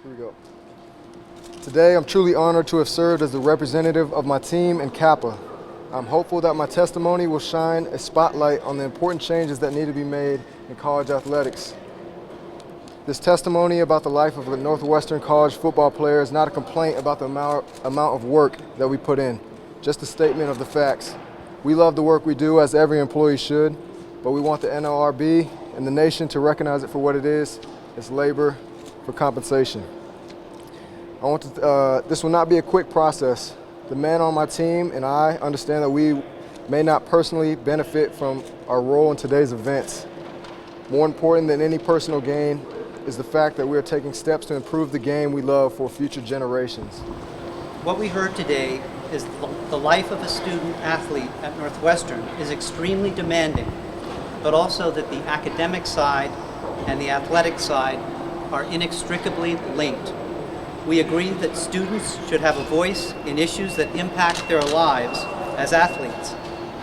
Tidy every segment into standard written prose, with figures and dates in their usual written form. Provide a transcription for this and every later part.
Here we go. Today, I'm truly honored to have served as the representative of my team and Kappa. I'm hopeful that my testimony will shine a spotlight on the important changes that need to be made in college athletics. This testimony about the life of a Northwestern college football player is not a complaint about the amount of work that we put in, just a statement of the facts. We love the work we do, as every employee should, but we want the NLRB and the nation to recognize it for what it is. It's labor for compensation. This will not be a quick process. The men on my team and I understand that we may not personally benefit from our role in today's events. More important than any personal gain is the fact that we are taking steps to improve the game we love for future generations. What we heard today is the life of a student athlete at Northwestern is extremely demanding, but also that the academic side and the athletic side are inextricably linked. We agree that students should have a voice in issues that impact their lives as athletes.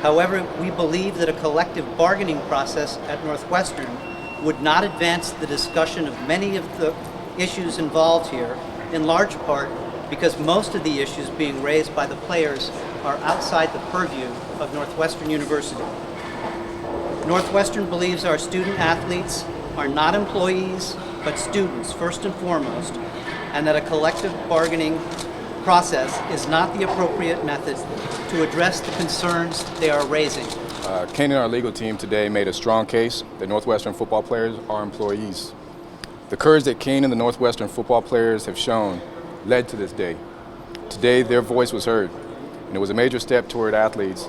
However, we believe that a collective bargaining process at Northwestern would not advance the discussion of many of the issues involved here, in large part because most of the issues being raised by the players are outside the purview of Northwestern University. Northwestern believes our student athletes are not employees, but students first and foremost, and that a collective bargaining process is not the appropriate method to address the concerns they are raising. Kain and our legal team today made a strong case that Northwestern football players are employees. The courage that Kain and the Northwestern football players have shown led to this day. Today, their voice was heard, and it was a major step toward athletes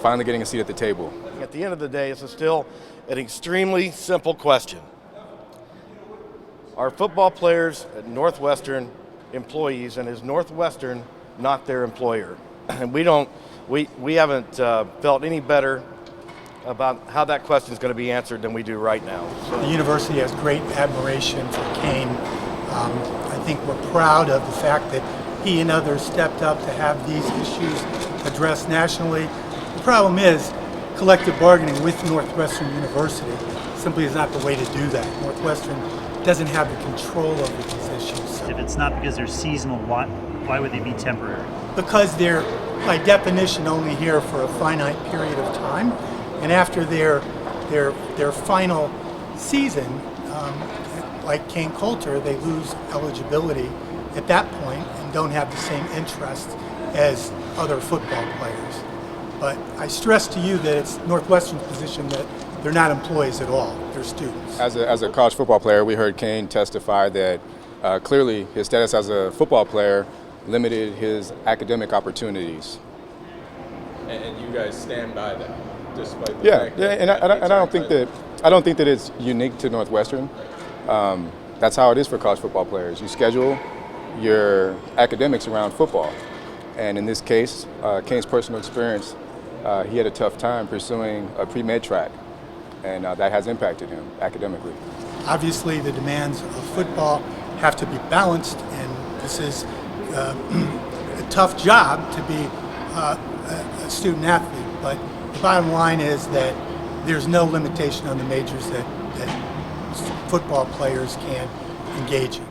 finally getting a seat at the table. At the end of the day, this is still an extremely simple question. Are football players at Northwestern employees, and is Northwestern not their employer? And we haven't felt any better about how that question is going to be answered than we do right now. The university has great admiration for Kain. I think we're proud of the fact that he and others stepped up to have these issues addressed nationally. The problem is collective bargaining with Northwestern University simply is not the way to do that. Northwestern doesn't have the control over these issues. If it's not because they're seasonal, why would they be temporary? Because they're, by definition, only here for a finite period of time, and after their final season, like Kain Colter, they lose eligibility at that point and don't have the same interest as other football players. But I stress to you that it's Northwestern's position that they're not employees at all, they're students. As a college football player, we heard Kain testify that clearly his status as a football player limited his academic opportunities. And you guys stand by that, despite the Yeah, fact and I don't think that it's unique to Northwestern. That's how it is for college football players. You schedule your academics around football, and in this case, Kain's personal experience, he had a tough time pursuing a pre-med track, and that has impacted him academically. Obviously, the demands of football have to be balanced, and this is a tough job to be a student athlete. But the bottom line is that there's no limitation on the majors that football players can engage in.